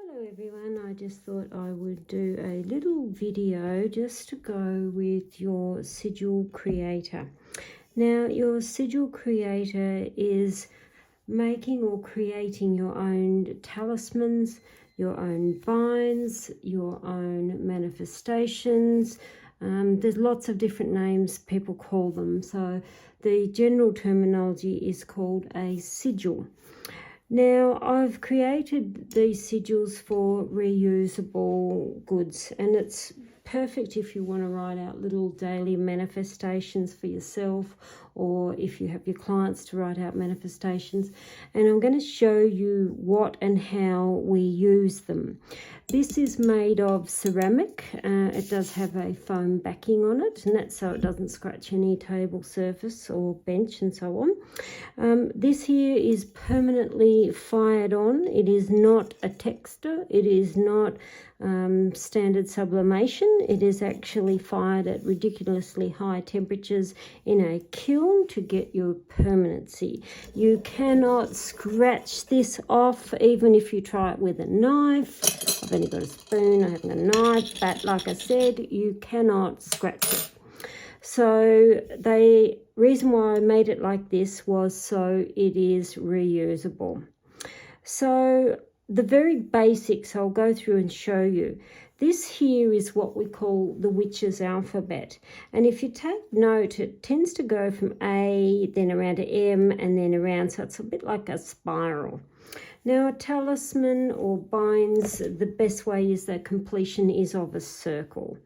Hello everyone, I just thought I would do a little video just to go with your sigil creator. Now your sigil creator is making or creating your own talismans, your own vines, your own manifestations. There's lots of different names people call them, so the general terminology is called a sigil. Now, I've created these sigils for reusable goods, and it's perfect if you want to write out little daily manifestations for yourself, or if you have your clients to write out manifestations. And I'm going to show you what and how we use them. This is made of ceramic. It does have a foam backing on it, and that's so it doesn't scratch any table surface or bench and so on. This here is permanently fired on. It is not a texture. It is not standard sublimation. It is actually fired at ridiculously high temperatures in a kiln to get your permanency. You cannot scratch this off even if you try it with a knife. I've only got a spoon, I haven't got a knife, but like I said, you cannot scratch it. So the reason why I made it like this was so it is reusable. So the very basics I'll go through and show you. This here is what we call the witch's alphabet. And if you take note, it tends to go from A, then around to M, and then around. So it's a bit like a spiral. Now, a talisman or binds, the best way is that completion is of a circle.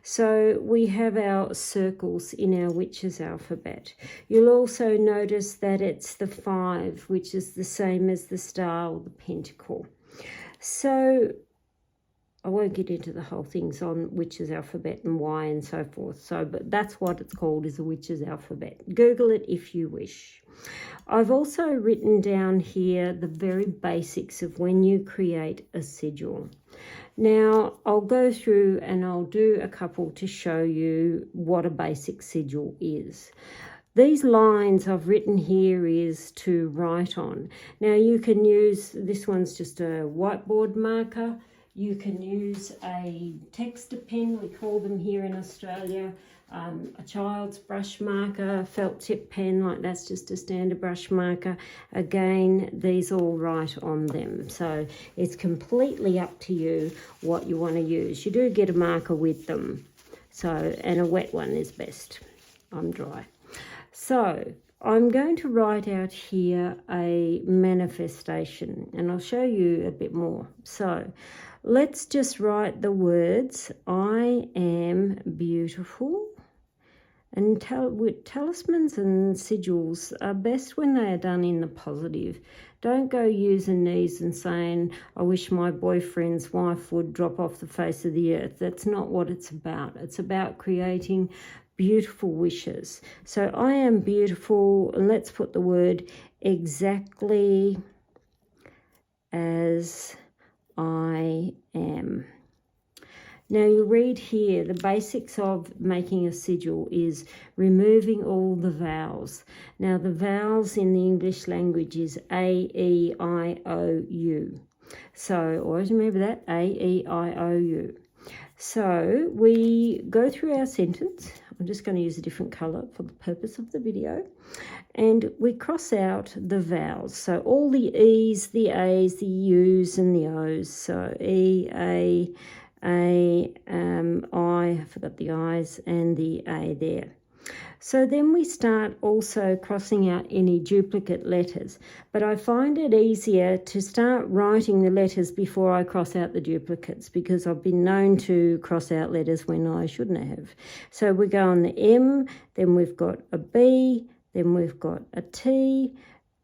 So we have our circles in our witch's alphabet. You'll also notice that it's the 5, which is the same as the star or the pentacle. So I won't get into the whole things on witch's alphabet and why and so forth. But that's what it's called, is a witch's alphabet. Google it if you wish. I've also written down here the very basics of when you create a sigil. Now, I'll go through and I'll do a couple to show you what a basic sigil is. These lines I've written here is to write on. Now, you can use, this one's just a whiteboard marker. You can use a texter pen, we call them here in Australia, a child's brush marker, felt tip pen, like that's just a standard brush marker. Again, these all write on them. So it's completely up to you what you want to use. You do get a marker with them. So, and a wet one is best. I'm dry. So I'm going to write out here a manifestation, and I'll show you a bit more. So let's just write the words, I am beautiful. And with talismans and sigils are best when they are done in the positive. Don't go using these and saying, I wish my boyfriend's wife would drop off the face of the earth. That's not what it's about. It's about creating beautiful wishes. So I am beautiful, and let's put the word exactly as I am. Now you read here, the basics of making a sigil is removing all the vowels. Now the vowels in the English language is A, E, I, O, U. So always remember that, A, E, I, O, U. So we go through our sentence. I'm just going to use a different colour for the purpose of the video. And we cross out the vowels. So all the E's, the A's, the U's and the O's. So E, I, forgot the I's and the A there. So then we start also crossing out any duplicate letters. But I find it easier to start writing the letters before I cross out the duplicates, because I've been known to cross out letters when I shouldn't have. So we go on the M, then we've got a B, then we've got a T,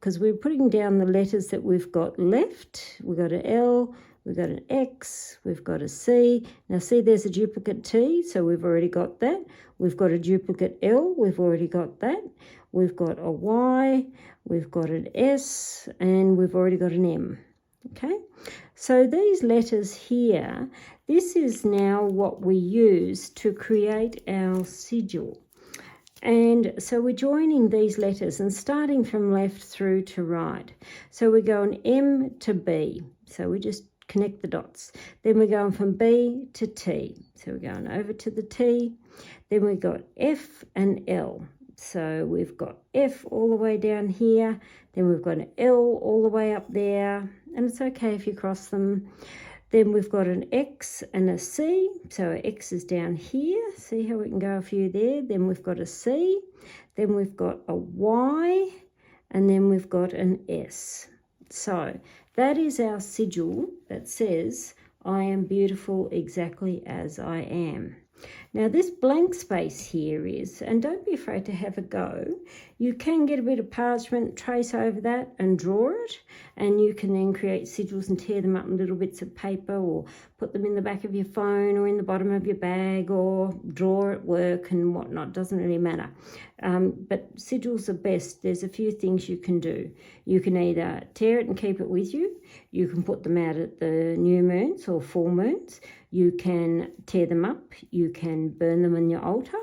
because we're putting down the letters that we've got left. We've got an L, we've got an X, we've got a C. Now see, there's a duplicate T, so we've already got that. We've got a duplicate L, we've already got that. We've got a Y, we've got an S, and we've already got an M. Okay, so these letters here, this is now what we use to create our sigil. And so we're joining these letters and starting from left through to right. So we go on M to B. So we just connect the dots. Then we're going from B to T. So we're going over to the T. Then we've got F and L. So we've got F all the way down here. Then we've got an L all the way up there. And it's okay if you cross them. Then we've got an X and a C. So X is down here. See how we can go a few there. Then we've got a C. Then we've got a Y. And then we've got an S. So that is our sigil that says, I am beautiful exactly as I am. Now this blank space here is, and don't be afraid to have a go, you can get a bit of parchment, trace over that and draw it, and you can then create sigils and tear them up in little bits of paper or put them in the back of your phone or in the bottom of your bag or draw at work and whatnot, doesn't really matter. But sigils are best. There's a few things you can do. You can either tear it and keep it with you. You can put them out at the new moons or full moons. You can tear them up. You can burn them on your altar.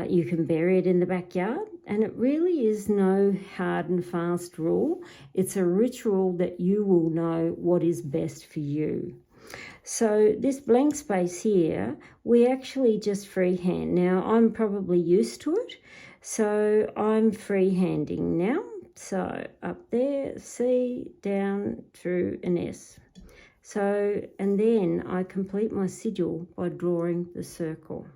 You can bury it in the backyard. And it really is no hard and fast rule. It's a ritual that you will know what is best for you. So this blank space here, we actually just freehand. Now, I'm probably used to it, so I'm freehanding now. So up there, C, down through an S. So, and then I complete my sigil by drawing the circle.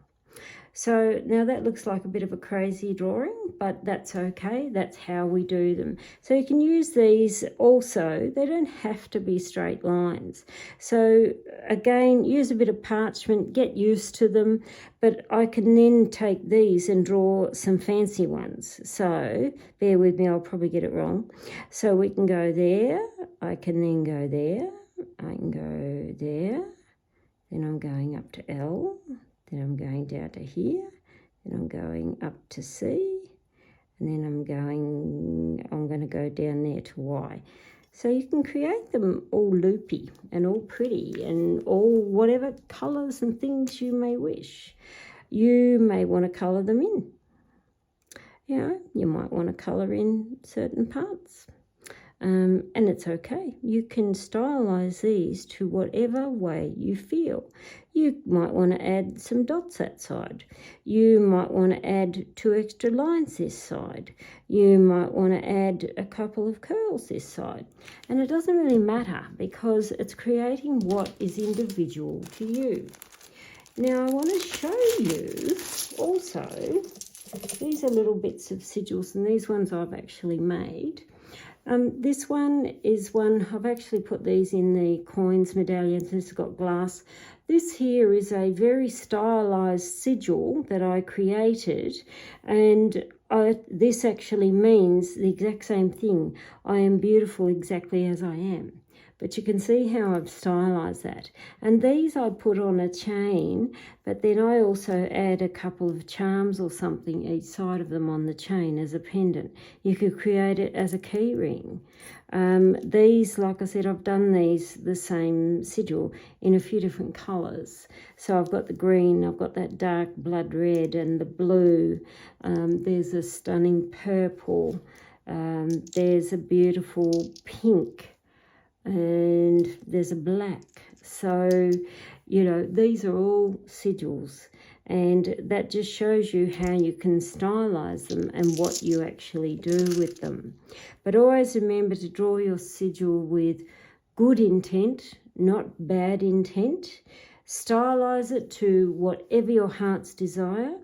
So now that looks like a bit of a crazy drawing, but that's okay. That's how we do them. So you can use these also. They don't have to be straight lines. So again, use a bit of parchment, get used to them, but I can then take these and draw some fancy ones. So bear with me, I'll probably get it wrong. So we can go there. I can then go there. I can go there. Then I'm going up to L. Then I'm going down to here, then I'm going up to C, and then I'm going to go down there to Y. So you can create them all loopy and all pretty and all whatever colours and things you may wish. You may want to colour them in. You know, you might want to colour in certain parts. And it's okay. You can stylize these to whatever way you feel. You might want to add some dots that side. You might want to add 2 extra lines this side. You might want to add a couple of curls this side. And it doesn't really matter because it's creating what is individual to you. Now I want to show you also, these are little bits of sigils, and these ones I've actually made. This one is one, I've actually put these in the coins medallions. This has got glass. This here is a very stylized sigil that I created, and this actually means the exact same thing. I am beautiful exactly as I am. But you can see how I've stylized that. And these I put on a chain, but then I also add a couple of charms or something each side of them on the chain as a pendant. You could create it as a key ring. These, like I said, I've done these, the same sigil, in a few different colours. So I've got the green, I've got that dark blood red and the blue. There's a stunning purple. There's a beautiful pink. And there's a black. So, you know, these are all sigils, and that just shows you how you can stylize them and what you actually do with them. But always remember to draw your sigil with good intent, not bad intent. Stylize it to whatever your heart's desire.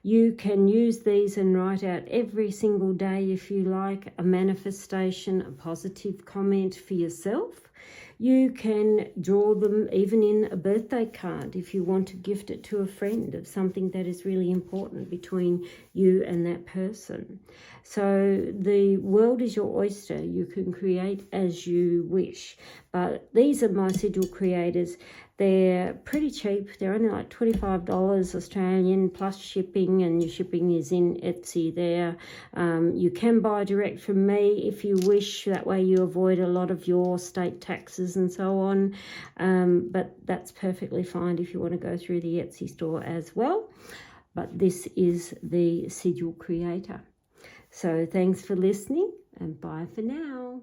You can use these and write out every single day, if you like, a manifestation, a positive comment for yourself. You can draw them even in a birthday card if you want to gift it to a friend of something that is really important between you and that person. So the world is your oyster. You can create as you wish. But these are my sigil creators. They're pretty cheap. They're only like $25 Australian plus shipping, and your shipping is in Etsy there. You can buy direct from me if you wish. That way you avoid a lot of your state taxes and so on. But that's perfectly fine if you want to go through the Etsy store as well. But this is the Sigil Creator. So thanks for listening, and bye for now.